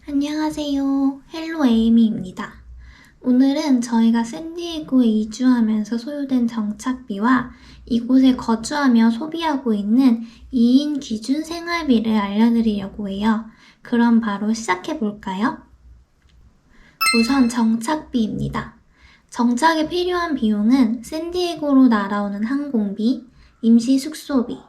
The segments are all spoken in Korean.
안녕하세요. 헬로 에이미입니다. 오늘은 저희가 샌디에고에 이주하면서 소요된 정착비와 이곳에 거주하며 소비하고 있는 2인 기준 생활비를 알려드리려고 해요. 그럼 바로 시작해볼까요? 우선 정착비입니다. 정착에 필요한 비용은 샌디에고로 날아오는 항공비, 임시 숙소비,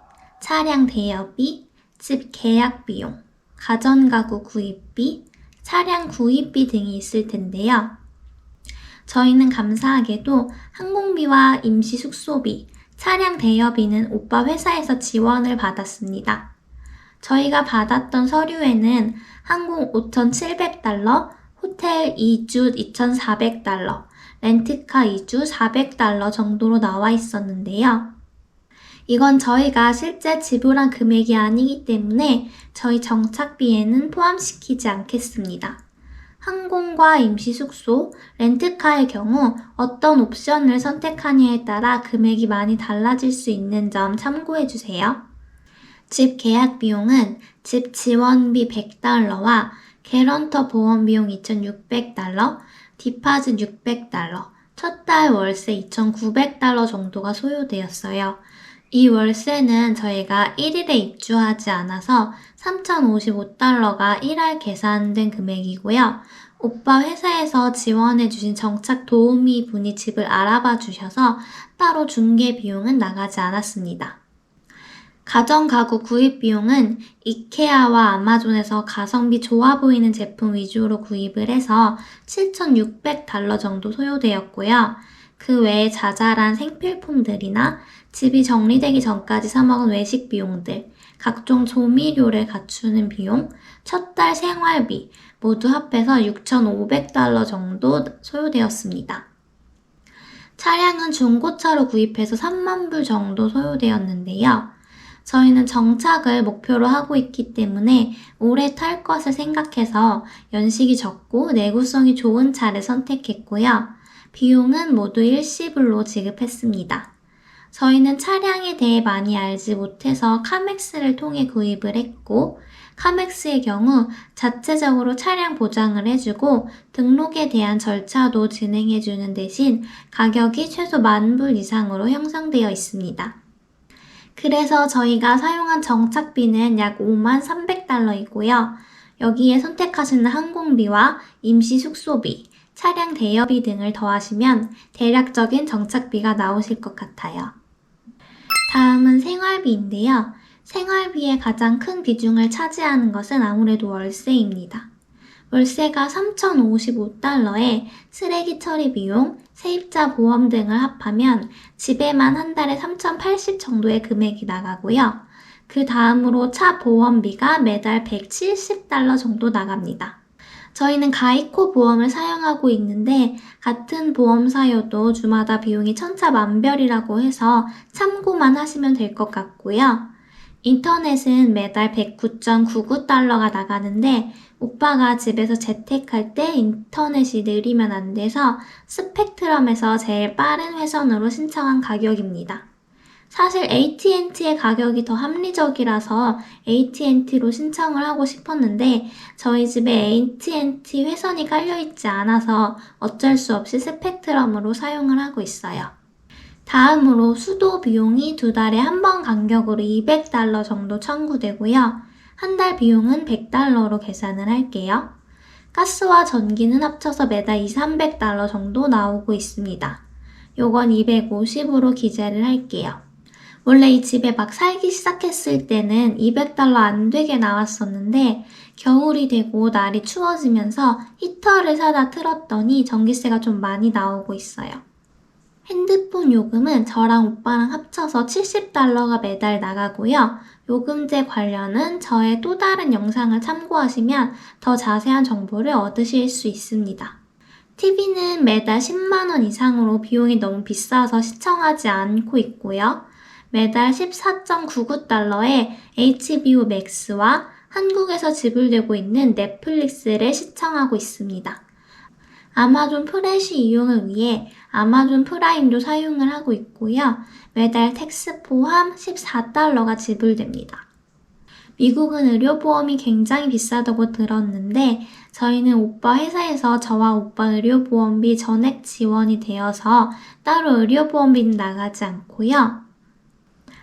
차량 대여비, 집 계약 비용, 가전가구 구입비, 차량 구입비 등이 있을 텐데요. 저희는 감사하게도 항공비와 임시 숙소비, 차량 대여비는 오빠 회사에서 지원을 받았습니다. 저희가 받았던 서류에는 항공 5,700달러, 호텔 2주 2,400달러, 렌트카 2주 400달러 정도로 나와 있었는데요. 이건 저희가 실제 지불한 금액이 아니기 때문에 저희 정착비에는 포함시키지 않겠습니다. 항공과 임시숙소, 렌트카의 경우 어떤 옵션을 선택하냐에 따라 금액이 많이 달라질 수 있는 점 참고해주세요. 집 계약 비용은 집 지원비 100달러와 개런터 보험 비용 2,600달러, 디파짓 600달러, 첫 달 월세 2,900달러 정도가 소요되었어요. 이 월세는 저희가 1일에 입주하지 않아서 3,055달러가 1할 계산된 금액이고요. 오빠 회사에서 지원해주신 정착 도우미 분이 집을 알아봐 주셔서 따로 중개 비용은 나가지 않았습니다. 가전가구 구입 비용은 이케아와 아마존에서 가성비 좋아 보이는 제품 위주로 구입을 해서 7,600달러 정도 소요되었고요. 그 외에 자잘한 생필품들이나 집이 정리되기 전까지 사먹은 외식 비용들, 각종 조미료를 갖추는 비용, 첫 달 생활비 모두 합해서 6,500달러 정도 소요되었습니다. 차량은 중고차로 구입해서 3만 불 정도 소요되었는데요. 저희는 정착을 목표로 하고 있기 때문에 오래 탈 것을 생각해서 연식이 적고 내구성이 좋은 차를 선택했고요. 비용은 모두 일시불로 지급했습니다. 저희는 차량에 대해 많이 알지 못해서 카맥스를 통해 구입을 했고, 카맥스의 경우 자체적으로 차량 보장을 해주고 등록에 대한 절차도 진행해주는 대신 가격이 최소 10,000불 이상으로 형성되어 있습니다. 그래서 저희가 사용한 정착비는 약 53,300달러이고요. 여기에 선택하시는 항공비와 임시 숙소비, 차량 대여비 등을 더하시면 대략적인 정착비가 나오실 것 같아요. 다음은 생활비인데요. 생활비의 가장 큰 비중을 차지하는 것은 아무래도 월세입니다. 월세가 3,055달러에 쓰레기 처리 비용, 세입자 보험 등을 합하면 집에만 한 달에 3,080 정도의 금액이 나가고요. 그 다음으로 차 보험비가 매달 170달러 정도 나갑니다. 저희는 가이코 보험을 사용하고 있는데 같은 보험사여도 주마다 비용이 천차만별이라고 해서 참고만 하시면 될 것 같고요. 인터넷은 매달 109.99달러가 나가는데 오빠가 집에서 재택할 때 인터넷이 느리면 안 돼서 스펙트럼에서 제일 빠른 회선으로 신청한 가격입니다. 사실 AT&T의 가격이 더 합리적이라서 AT&T로 신청을 하고 싶었는데 저희 집에 AT&T 회선이 깔려있지 않아서 어쩔 수 없이 스펙트럼으로 사용을 하고 있어요. 다음으로 수도 비용이 2달에 한 번 간격으로 200달러 정도 청구되고요. 한 달 비용은 100달러로 계산을 할게요. 가스와 전기는 합쳐서 매달 200~300달러 정도 나오고 있습니다. 요건 250으로 기재를 할게요. 원래 이 집에 막 살기 시작했을 때는 200달러 안 되게 나왔었는데 겨울이 되고 날이 추워지면서 히터를 사다 틀었더니 전기세가 좀 많이 나오고 있어요. 핸드폰 요금은 저랑 오빠랑 합쳐서 70달러가 매달 나가고요. 요금제 관련은 저의 또 다른 영상을 참고하시면 더 자세한 정보를 얻으실 수 있습니다. TV는 매달 10만원 이상으로 비용이 너무 비싸서 시청하지 않고 있고요. 매달 14.99달러에 HBO Max와 한국에서 지불되고 있는 넷플릭스를 시청하고 있습니다. 아마존 프레시 이용을 위해 아마존 프라임도 사용을 하고 있고요. 매달 텍스 포함 14달러가 지불됩니다. 미국은 의료보험이 굉장히 비싸다고 들었는데 저희는 오빠 회사에서 저와 오빠 의료보험비 전액 지원이 되어서 따로 의료보험비는 나가지 않고요.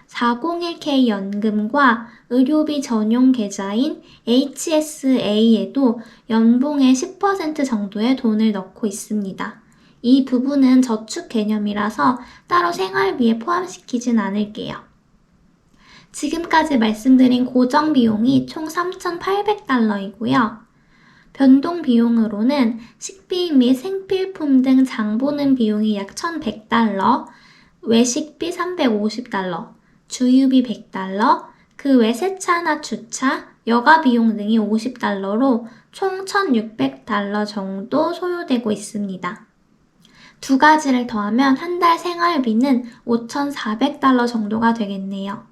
401k 연금과 의료비 전용 계좌인 HSA에도 연봉의 10% 정도의 돈을 넣고 있습니다. 이 부분은 저축 개념이라서 따로 생활비에 포함시키진 않을게요. 지금까지 말씀드린 고정 비용이 총 3,800달러이고요. 변동 비용으로는 식비 및 생필품 등 장 보는 비용이 약 1,100달러, 외식비 350달러, 주유비 100달러, 그 외 세차나 주차, 여가 비용 등이 50달러로 총 1,600달러 정도 소요되고 있습니다. 두 가지를 더하면 한 달 생활비는 5,400달러 정도가 되겠네요.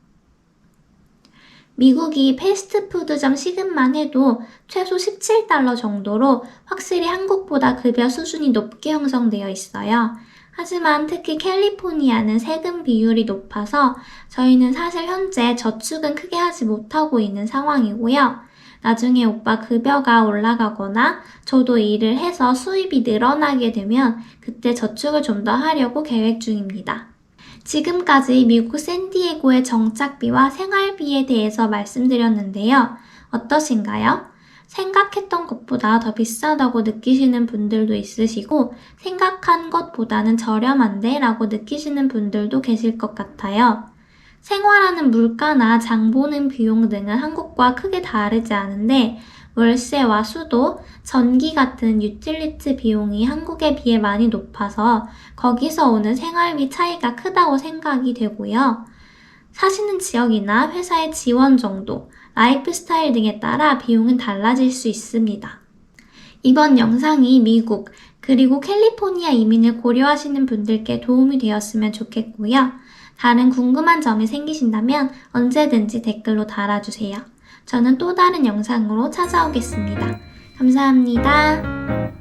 미국이 패스트푸드점 시급만 해도 최소 17달러 정도로 확실히 한국보다 급여 수준이 높게 형성되어 있어요. 하지만 특히 캘리포니아는 세금 비율이 높아서 저희는 사실 현재 저축은 크게 하지 못하고 있는 상황이고요. 나중에 오빠 급여가 올라가거나 저도 일을 해서 수입이 늘어나게 되면 그때 저축을 좀 더 하려고 계획 중입니다. 지금까지 미국 샌디에고의 정착비와 생활비에 대해서 말씀드렸는데요. 어떠신가요? 생각했던 것보다 더 비싸다고 느끼시는 분들도 있으시고 생각한 것보다는 저렴한데 라고 느끼시는 분들도 계실 것 같아요. 생활하는 물가나 장 보는 비용 등은 한국과 크게 다르지 않은데 월세와 수도, 전기 같은 유틸리티 비용이 한국에 비해 많이 높아서 거기서 오는 생활비 차이가 크다고 생각이 되고요. 사시는 지역이나 회사의 지원 정도, 라이프 스타일 등에 따라 비용은 달라질 수 있습니다. 이번 영상이 미국, 그리고 캘리포니아 이민을 고려하시는 분들께 도움이 되었으면 좋겠고요. 다른 궁금한 점이 생기신다면 언제든지 댓글로 달아주세요. 저는 또 다른 영상으로 찾아오겠습니다. 감사합니다.